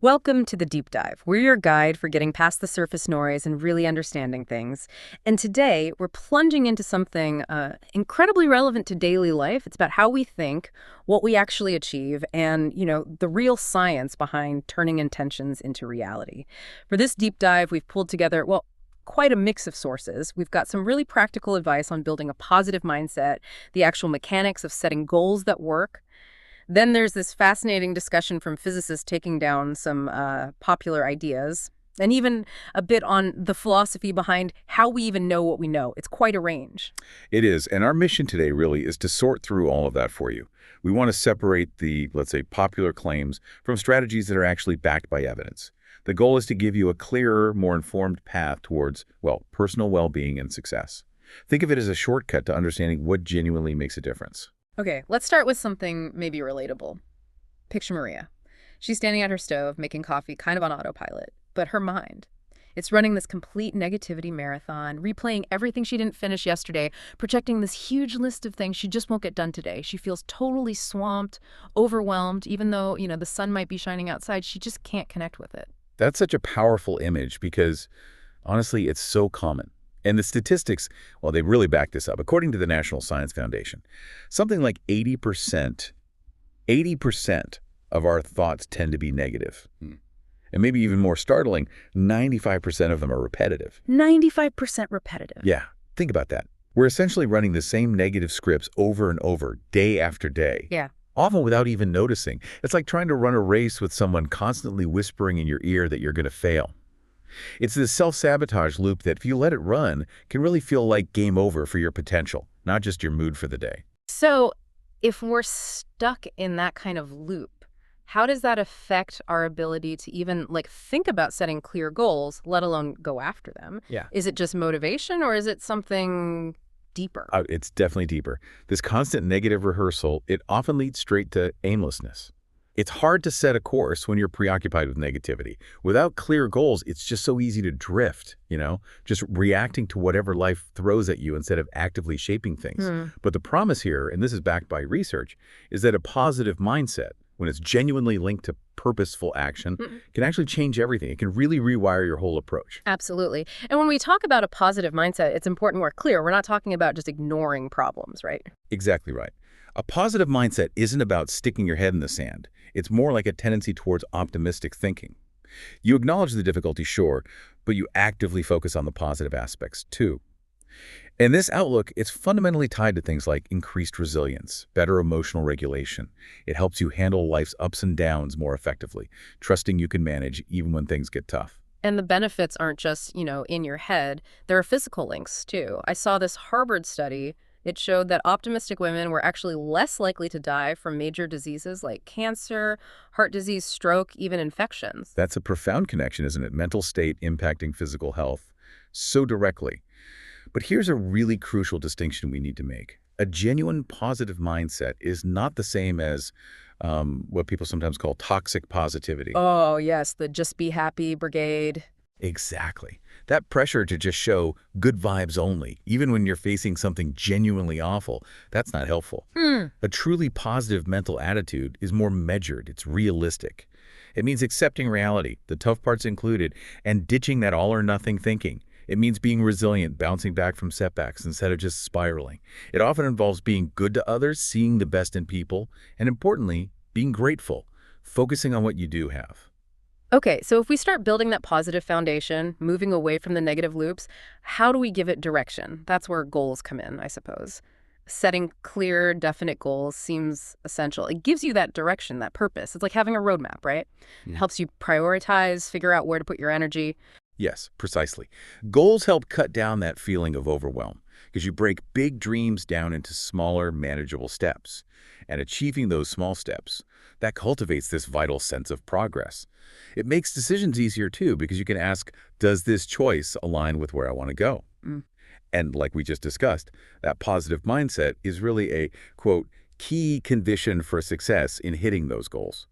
Welcome to the Deep Dive. We're your guide for getting past the surface noise and really understanding things. And today, we're plunging into something incredibly relevant to daily life. It's about how we think, what we actually achieve, and, the real science behind turning intentions into reality. For this deep dive, we've pulled together, quite a mix of sources. We've got some really practical advice on building a positive mindset, the actual mechanics of setting goals that work. Then there's this fascinating discussion from physicists taking down some popular ideas, and even a bit on the philosophy behind how we even know what we know. It's quite a range. It is, and our mission today really is to sort through all of that for you. We want to separate the, let's say, popular claims from strategies that are actually backed by evidence. The goal is to give you a clearer, more informed path towards, personal well-being and success. Think of it as a shortcut to understanding what genuinely makes a difference. Okay, let's start with something maybe relatable. Picture Maria. She's standing at her stove, making coffee kind of on autopilot, but her mind, it's running this complete negativity marathon, replaying everything she didn't finish yesterday, projecting this huge list of things she just won't get done today. She feels totally swamped, overwhelmed, even though, the sun might be shining outside, she just can't connect with it. That's such a powerful image because, honestly, it's so common. And the statistics, they really back this up. According to the National Science Foundation, something like 80% of our thoughts tend to be negative. And maybe even more startling, 95% of them are repetitive. 95% repetitive. Yeah, think about that. We're essentially running the same negative scripts over and over, day after day. Yeah. Often without even noticing. It's like trying to run a race with someone constantly whispering in your ear that you're going to fail. It's this self-sabotage loop that, if you let it run, can really feel like game over for your potential, not just your mood for the day. So if we're stuck in that kind of loop, how does that affect our ability to even think about setting clear goals, let alone go after them? Yeah. Is it just motivation or is it something deeper? It's definitely deeper. This constant negative rehearsal, it often leads straight to aimlessness. It's hard to set a course when you're preoccupied with negativity. Without clear goals, it's just so easy to drift, just reacting to whatever life throws at you instead of actively shaping things. But the promise here, and this is backed by research, is that a positive mindset, when it's genuinely linked to purposeful action, can actually change everything. It can really rewire your whole approach. Absolutely. And when we talk about a positive mindset, it's important we're clear. We're not talking about just ignoring problems, right? Exactly right. A positive mindset isn't about sticking your head in the sand. It's more like a tendency towards optimistic thinking. You acknowledge the difficulty, sure, but you actively focus on the positive aspects, too. And this outlook, it's fundamentally tied to things like increased resilience, better emotional regulation. It helps you handle life's ups and downs more effectively, trusting you can manage even when things get tough. And the benefits aren't just, in your head. There are physical links, too. I saw this Harvard study. It showed that optimistic women were actually less likely to die from major diseases like cancer, heart disease, stroke, even infections. That's a profound connection, isn't it? Mental state impacting physical health so directly. But here's a really crucial distinction we need to make. A genuine positive mindset is not the same as what people sometimes call toxic positivity. Oh, yes, the just be happy brigade. Exactly. That pressure to just show good vibes only, even when you're facing something genuinely awful, that's not helpful. A truly positive mental attitude is more measured. It's realistic. It means accepting reality, the tough parts included, and ditching that all-or-nothing thinking. It means being resilient, bouncing back from setbacks instead of just spiraling. It often involves being good to others, seeing the best in people, and importantly, being grateful, focusing on what you do have. Okay, so if we start building that positive foundation, moving away from the negative loops, how do we give it direction? That's where goals come in, I suppose. Setting clear, definite goals seems essential. It gives you that direction, that purpose. It's like having a roadmap, right? It helps you prioritize, figure out where to put your energy. Yes, precisely. Goals help cut down that feeling of overwhelm because you break big dreams down into smaller, manageable steps. And achieving those small steps, that cultivates this vital sense of progress. It makes decisions easier, too, because you can ask, does this choice align with where I want to go? And like we just discussed, that positive mindset is really a, quote, key condition for success in hitting those goals.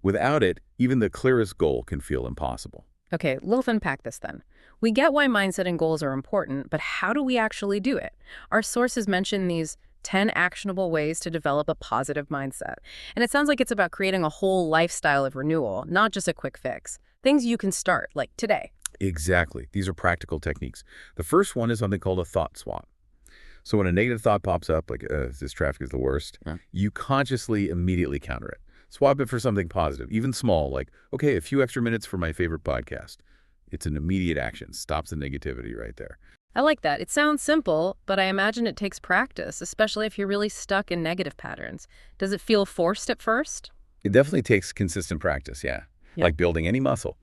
Without it, even the clearest goal can feel impossible. Okay, let's unpack this then. We get why mindset and goals are important, but how do we actually do it? Our sources mention these 10 actionable ways to develop a positive mindset. And it sounds like it's about creating a whole lifestyle of renewal, not just a quick fix. Things you can start, like today. Exactly. These are practical techniques. The first one is something called a thought swap. So when a negative thought pops up, like this traffic is the worst, you consciously immediately counter it. Swap it for something positive, even small, like, okay, a few extra minutes for my favorite podcast. It's an immediate action, stops the negativity right there. I like that. It sounds simple, but I imagine it takes practice, especially if you're really stuck in negative patterns. Does it feel forced at first? It definitely takes consistent practice, yeah, like building any muscle.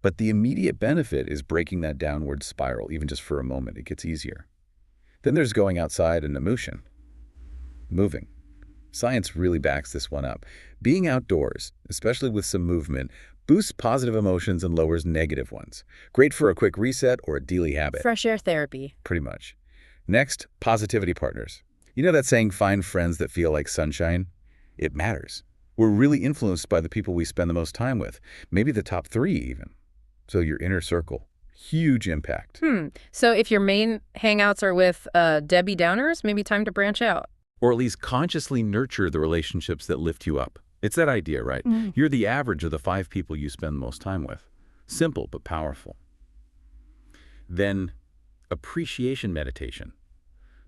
But the immediate benefit is breaking that downward spiral, even just for a moment. It gets easier. Then there's going outside and emotion, moving. Science really backs this one up. Being outdoors, especially with some movement, boosts positive emotions and lowers negative ones. Great for a quick reset or a daily habit. Fresh air therapy. Pretty much. Next, positivity partners. You know that saying, find friends that feel like sunshine? It matters. We're really influenced by the people we spend the most time with, maybe the top 3 even. So your inner circle, huge impact. So if your main hangouts are with Debbie Downers, maybe time to branch out. Or at least consciously nurture the relationships that lift you up. It's that idea, right? You're the average of the 5 people you spend the most time with. Simple but powerful. Then, appreciation meditation.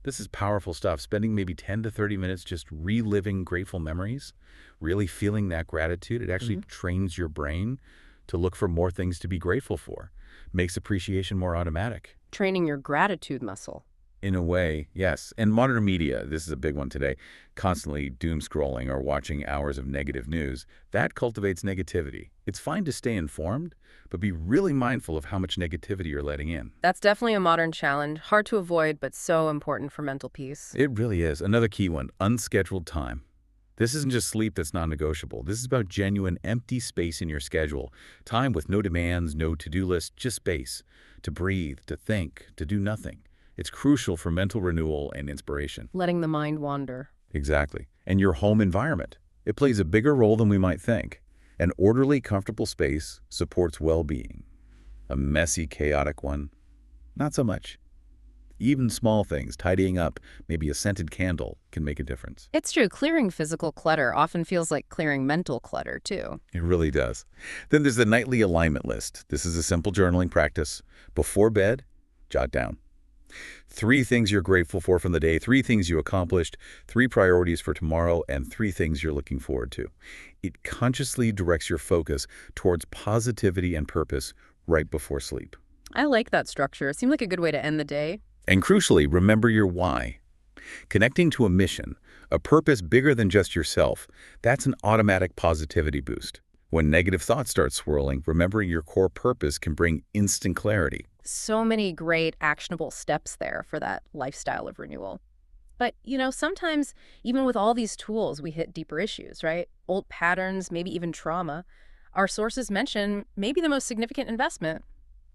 This is powerful stuff, spending maybe 10 to 30 minutes just reliving grateful memories, really feeling that gratitude. It actually trains your brain to look for more things to be grateful for. Makes appreciation more automatic. Training your gratitude muscle. In a way, yes. And modern media, this is a big one today, constantly doom scrolling or watching hours of negative news, that cultivates negativity. It's fine to stay informed, but be really mindful of how much negativity you're letting in. That's definitely a modern challenge, hard to avoid, but so important for mental peace. It really is. Another key one, unscheduled time. This isn't just sleep that's non-negotiable. This is about genuine empty space in your schedule. Time with no demands, no to-do list, just space. To breathe, to think, to do nothing. It's crucial for mental renewal and inspiration. Letting the mind wander. Exactly. And your home environment. It plays a bigger role than we might think. An orderly, comfortable space supports well-being. A messy, chaotic one, not so much. Even small things, tidying up, maybe a scented candle, can make a difference. It's true. Clearing physical clutter often feels like clearing mental clutter, too. It really does. Then there's the nightly alignment list. This is a simple journaling practice. Before bed, jot down 3 things you're grateful for from the day, 3 things you accomplished, 3 priorities for tomorrow, and 3 things you're looking forward to. It consciously directs your focus towards positivity and purpose right before sleep. I like that structure. It seemed like a good way to end the day. And crucially, remember your why. Connecting to a mission, a purpose bigger than just yourself, that's an automatic positivity boost. When negative thoughts start swirling, remembering your core purpose can bring instant clarity. So many great actionable steps there for that lifestyle of renewal. But, sometimes even with all these tools, we hit deeper issues, right? Old patterns, maybe even trauma. Our sources mention maybe the most significant investment,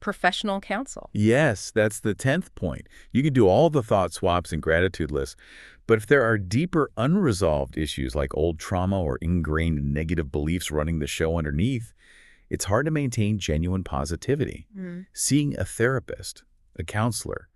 professional counsel. Yes, that's the 10th point. You can do all the thought swaps and gratitude lists, but if there are deeper unresolved issues like old trauma or ingrained negative beliefs running the show underneath, it's hard to maintain genuine positivity. Seeing a therapist, a counselor,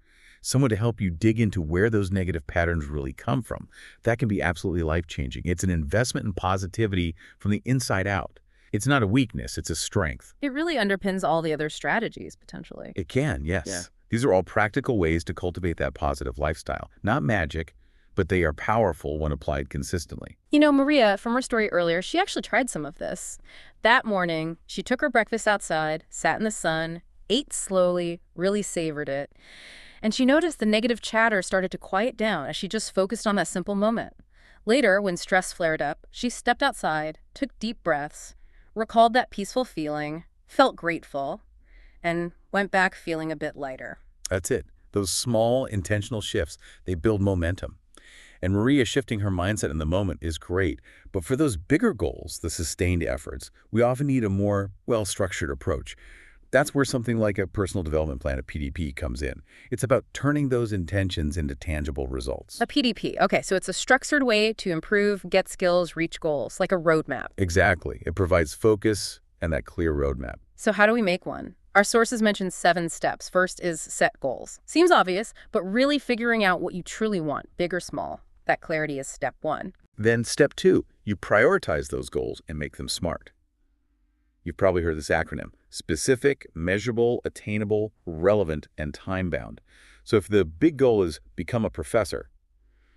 someone to help you dig into where those negative patterns really come from, that can be absolutely life-changing. It's an investment in positivity from the inside out. It's not a weakness, it's a strength. It really underpins all the other strategies, potentially. It can, yes. These are all practical ways to cultivate that positive lifestyle. Not magic, but they are powerful when applied consistently. Maria, from her story earlier, she actually tried some of this. That morning, she took her breakfast outside, sat in the sun, ate slowly, really savored it. And she noticed the negative chatter started to quiet down as she just focused on that simple moment. Later, when stress flared up, she stepped outside, took deep breaths, recalled that peaceful feeling, felt grateful, and went back feeling a bit lighter. That's it. Those small, intentional shifts, they build momentum. And Maria shifting her mindset in the moment is great. But for those bigger goals, the sustained efforts, we often need a more well-structured approach. That's where something like a personal development plan, a PDP, comes in. It's about turning those intentions into tangible results. A PDP. Okay, so it's a structured way to improve, get skills, reach goals, like a roadmap. Exactly. It provides focus and that clear roadmap. So how do we make one? Our sources mention 7 steps. First is set goals. Seems obvious, but really figuring out what you truly want, big or small. That clarity is step one. Then step 2, you prioritize those goals and make them SMART. You've probably heard this acronym: specific, measurable, attainable, relevant, and time-bound. So if the big goal is become a professor,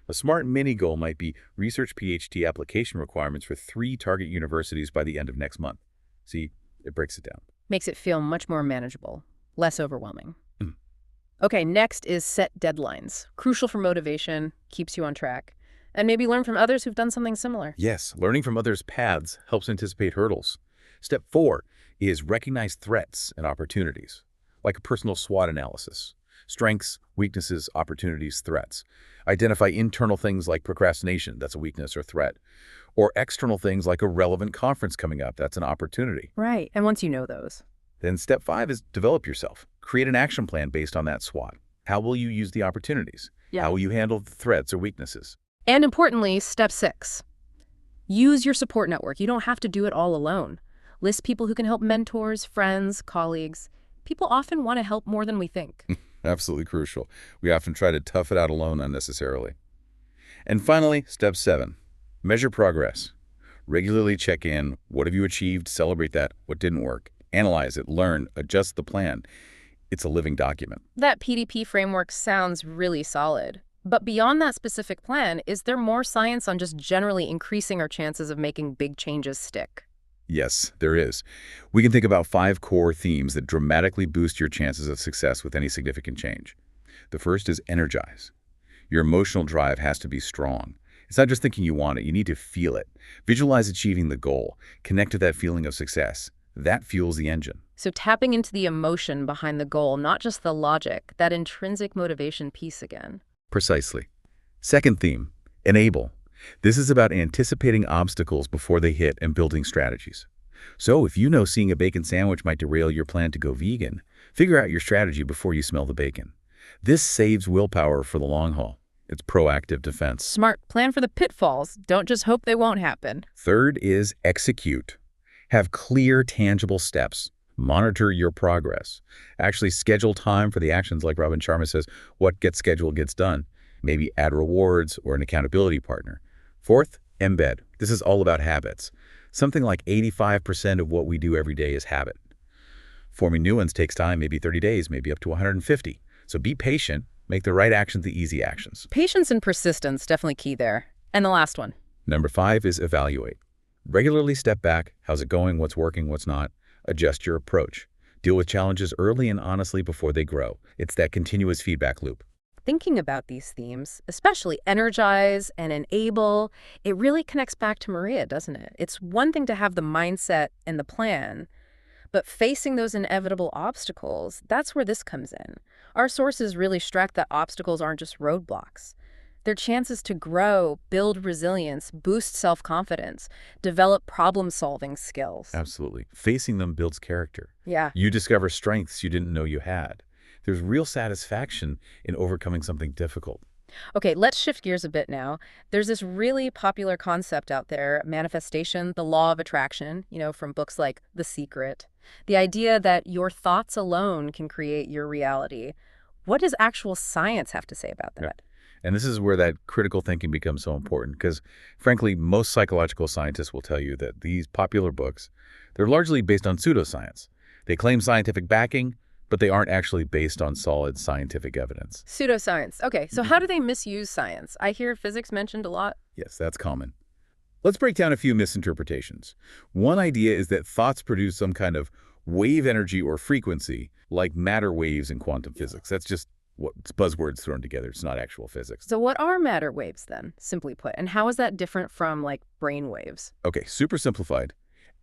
a SMART mini goal might be research PhD application requirements for 3 target universities by the end of next month. See, it breaks it down. Makes it feel much more manageable, less overwhelming. Mm. Okay, next is set deadlines. Crucial for motivation, keeps you on track. And maybe learn from others who've done something similar. Yes, learning from others' paths helps anticipate hurdles. Step 4 is recognize threats and opportunities, like a personal SWOT analysis. Strengths, weaknesses, opportunities, threats. Identify internal things like procrastination, that's a weakness or threat. Or external things like a relevant conference coming up, that's an opportunity. Right, and once you know those. Then step 5 is develop yourself. Create an action plan based on that SWOT. How will you use the opportunities? Yeah. How will you handle the threats or weaknesses? And importantly, step 6. Use your support network. You don't have to do it all alone. List people who can help: mentors, friends, colleagues. People often want to help more than we think. Absolutely crucial. We often try to tough it out alone unnecessarily. And finally, step 7, measure progress. Regularly check in. What have you achieved? Celebrate that. What didn't work? Analyze it, learn, adjust the plan. It's a living document. That PDP framework sounds really solid. But beyond that specific plan, is there more science on just generally increasing our chances of making big changes stick? Yes, there is. We can think about 5 core themes that dramatically boost your chances of success with any significant change. The first is energize. Your emotional drive has to be strong. It's not just thinking you want it, you need to feel it. Visualize achieving the goal. Connect to that feeling of success. That fuels the engine. So tapping into the emotion behind the goal, not just the logic, that intrinsic motivation piece again. Precisely. Second theme, enable. This is about anticipating obstacles before they hit and building strategies. So if you know seeing a bacon sandwich might derail your plan to go vegan, figure out your strategy before you smell the bacon. This saves willpower for the long haul. It's proactive defense. Smart. Plan for the pitfalls. Don't just hope they won't happen. Third is execute. Have clear, tangible steps. Monitor your progress. Actually schedule time for the actions. Like Robin Sharma says, what gets scheduled gets done. Maybe add rewards or an accountability partner. Fourth, embed. This is all about habits. Something like 85% of what we do every day is habit. Forming new ones takes time, maybe 30 days, maybe up to 150. So be patient. Make the right actions the easy actions. Patience and persistence, definitely key there. And the last one. Number 5 is evaluate. Regularly step back. How's it going? What's working? What's not? Adjust your approach. Deal with challenges early and honestly before they grow. It's that continuous feedback loop. Thinking about these themes, especially energize and enable, it really connects back to Maria, doesn't it? It's one thing to have the mindset and the plan, but facing those inevitable obstacles, that's where this comes in. Our sources really stress that obstacles aren't just roadblocks. They're chances to grow, build resilience, boost self-confidence, develop problem-solving skills. Absolutely. Facing them builds character. Yeah. You discover strengths you didn't know you had. There's real satisfaction in overcoming something difficult. Okay, let's shift gears a bit now. There's this really popular concept out there, manifestation, the law of attraction, from books like The Secret. The idea that your thoughts alone can create your reality. What does actual science have to say about that? Yeah. And this is where that critical thinking becomes so important because, frankly, most psychological scientists will tell you that these popular books, they're largely based on pseudoscience. They claim scientific backing, but they aren't actually based on solid scientific evidence. Pseudoscience. Okay, so how do they misuse science? I hear physics mentioned a lot. Yes, that's common. Let's break down a few misinterpretations. One idea is that thoughts produce some kind of wave energy or frequency, like matter waves in quantum physics. That's just it's buzzwords thrown together. It's not actual physics. So what are matter waves then, simply put? And how is that different from, like, brain waves? Okay, super simplified.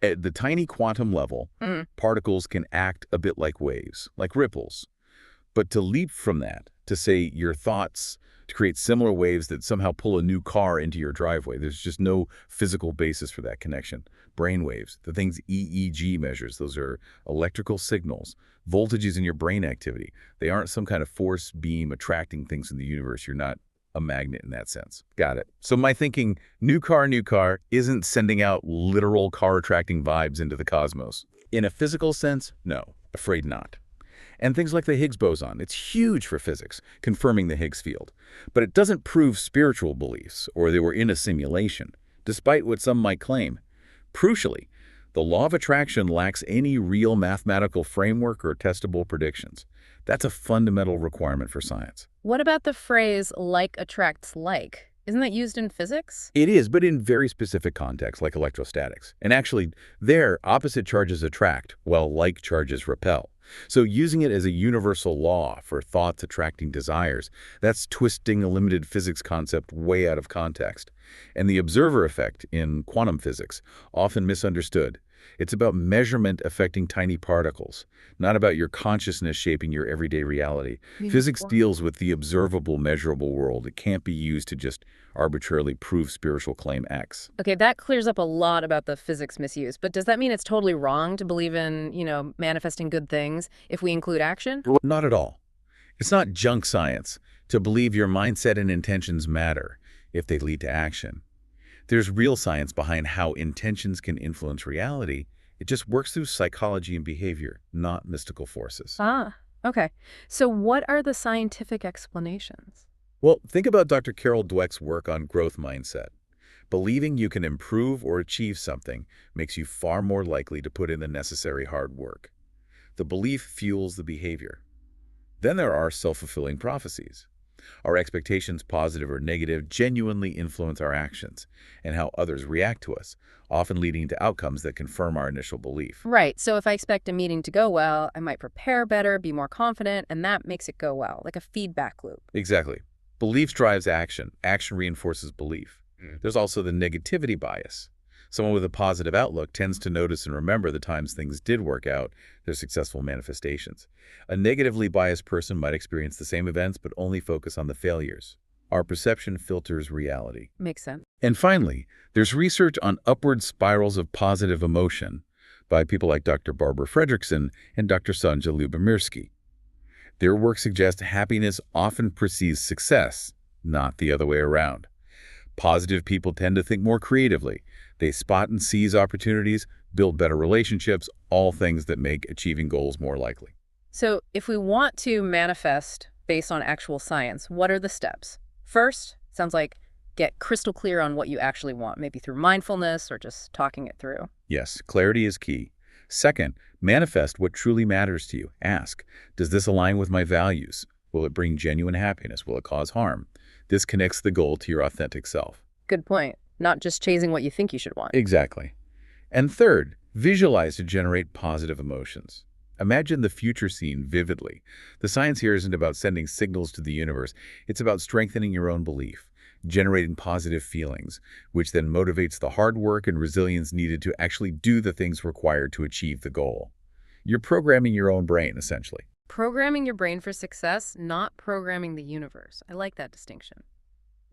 At the tiny quantum level, particles can act a bit like waves, like ripples. But to leap from that, to say your thoughts, to create similar waves that somehow pull a new car into your driveway, there's just no physical basis for that connection. Brain waves, the things EEG measures, those are electrical signals, voltages in your brain activity. They aren't some kind of force beam attracting things in the universe. You're not a magnet in that sense. Got it. So my thinking, new car, isn't sending out literal car-attracting vibes into the cosmos. In a physical sense, no, afraid not. And things like the Higgs boson, it's huge for physics, confirming the Higgs field. But it doesn't prove spiritual beliefs, or they were in a simulation, despite what some might claim. Crucially, the law of attraction lacks any real mathematical framework or testable predictions. That's a fundamental requirement for science. What about the phrase like attracts like? Isn't that used in physics? It is, but in very specific contexts, like electrostatics. And actually, there, opposite charges attract, while like charges repel. So using it as a universal law for thoughts attracting desires, that's twisting a limited physics concept way out of context. And the observer effect in quantum physics, often misunderstood. It's about measurement affecting tiny particles, not about your consciousness shaping your everyday reality. Physics deals with the observable, measurable world. It can't be used to just arbitrarily prove spiritual claim X. Okay, that clears up a lot about the physics misuse, but does that mean it's totally wrong to believe in, manifesting good things if we include action? Not at all. It's not junk science to believe your mindset and intentions matter if they lead to action. There's real science behind how intentions can influence reality. It just works through psychology and behavior, not mystical forces. Ah, okay. So what are the scientific explanations? Well, think about Dr. Carol Dweck's work on growth mindset. Believing you can improve or achieve something makes you far more likely to put in the necessary hard work. The belief fuels the behavior. Then there are self-fulfilling prophecies. Our expectations, positive or negative, genuinely influence our actions and how others react to us, often leading to outcomes that confirm our initial belief. Right, so if I expect a meeting to go well, I might prepare better, be more confident, and that makes it go well, like a feedback loop. Exactly. Belief drives action. Action reinforces belief. There's also the negativity bias. Someone with a positive outlook tends to notice and remember the times things did work out, their successful manifestations. A negatively biased person might experience the same events but only focus on the failures. Our perception filters reality. Makes sense. And finally, there's research on upward spirals of positive emotion by people like Dr. Barbara Fredrickson and Dr. Sonja Lyubomirsky. Their work suggests happiness often precedes success, not the other way around. Positive people tend to think more creatively. They spot and seize opportunities, build better relationships, all things that make achieving goals more likely. So if we want to manifest based on actual science, what are the steps? First, sounds like get crystal clear on what you actually want, maybe through mindfulness or just talking it through. Yes, clarity is key. Second, manifest what truly matters to you. Ask, does this align with my values? Will it bring genuine happiness? Will it cause harm? This connects the goal to your authentic self. Good point. Not just chasing what you think you should want. Exactly. And third, visualize to generate positive emotions. Imagine the future scene vividly. The science here isn't about sending signals to the universe. It's about strengthening your own belief, generating positive feelings, which then motivates the hard work and resilience needed to actually do the things required to achieve the goal. You're programming your own brain, essentially. Programming your brain for success, not programming the universe. I like that distinction.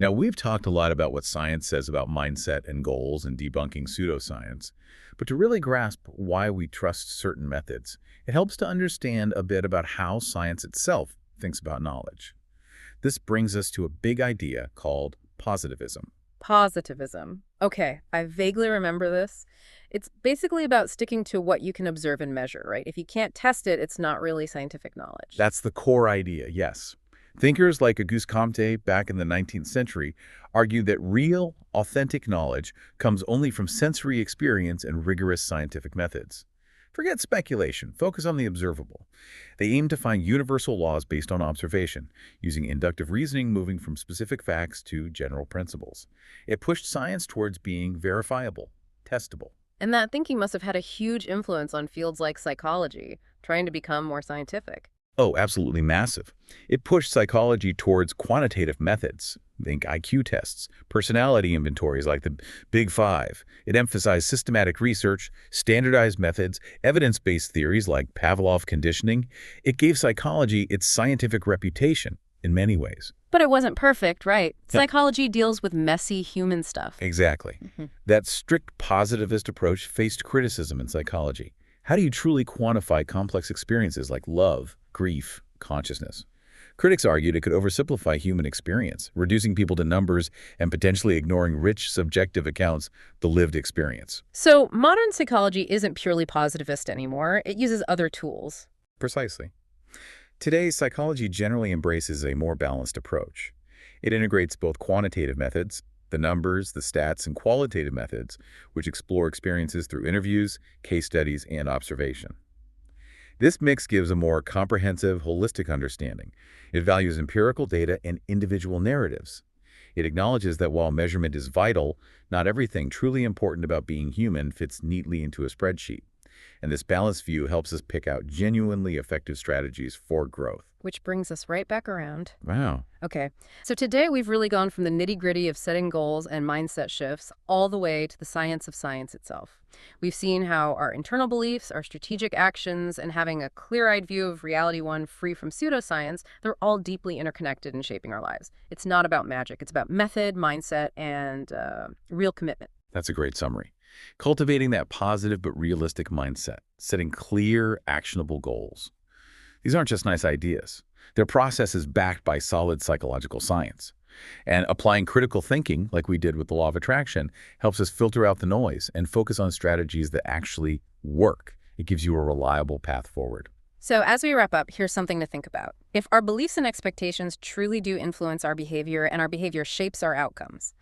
Now, we've talked a lot about what science says about mindset and goals and debunking pseudoscience, but to really grasp why we trust certain methods, it helps to understand a bit about how science itself thinks about knowledge. This brings us to a big idea called positivism. Positivism. Okay, I vaguely remember this. It's basically about sticking to what you can observe and measure, right? If you can't test it, it's not really scientific knowledge. That's the core idea, yes. Thinkers like Auguste Comte back in the 19th century argued that real, authentic knowledge comes only from sensory experience and rigorous scientific methods. Forget speculation, focus on the observable. They aim to find universal laws based on observation, using inductive reasoning moving from specific facts to general principles. It pushed science towards being verifiable, testable. And that thinking must have had a huge influence on fields like psychology, trying to become more scientific. Oh, absolutely massive. It pushed psychology towards quantitative methods. Think IQ tests, personality inventories like the Big Five. It emphasized systematic research, standardized methods, evidence-based theories like Pavlov conditioning. It gave psychology its scientific reputation in many ways. But it wasn't perfect, right? Yep. Psychology deals with messy human stuff. Exactly. That strict positivist approach faced criticism in psychology. How do you truly quantify complex experiences like love, grief, consciousness? Critics argued it could oversimplify human experience, reducing people to numbers and potentially ignoring rich, subjective accounts, the lived experience. So modern psychology isn't purely positivist anymore. It uses other tools. Precisely. Today, psychology generally embraces a more balanced approach. It integrates both quantitative methods, the numbers, the stats, and qualitative methods, which explore experiences through interviews, case studies, and observation. This mix gives a more comprehensive, holistic understanding. It values empirical data and individual narratives. It acknowledges that while measurement is vital, not everything truly important about being human fits neatly into a spreadsheet. And this balanced view helps us pick out genuinely effective strategies for growth. Which brings us right back around. Wow. Okay, so today we've really gone from the nitty-gritty of setting goals and mindset shifts all the way to the science of science itself. We've seen how our internal beliefs, our strategic actions, and having a clear-eyed view of reality one free from pseudoscience, they're all deeply interconnected in shaping our lives. It's not about magic. It's about method, mindset, and real commitment. That's a great summary. Cultivating that positive but realistic mindset, setting clear, actionable goals. These aren't just nice ideas. They're processes backed by solid psychological science. And applying critical thinking, like we did with the law of attraction, helps us filter out the noise and focus on strategies that actually work. It gives you a reliable path forward. So as we wrap up, here's something to think about. If our beliefs and expectations truly do influence our behavior and our behavior shapes our outcomes,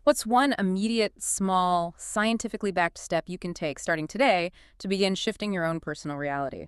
what's one immediate, small, scientifically backed step you can take starting today to begin shifting your own personal reality?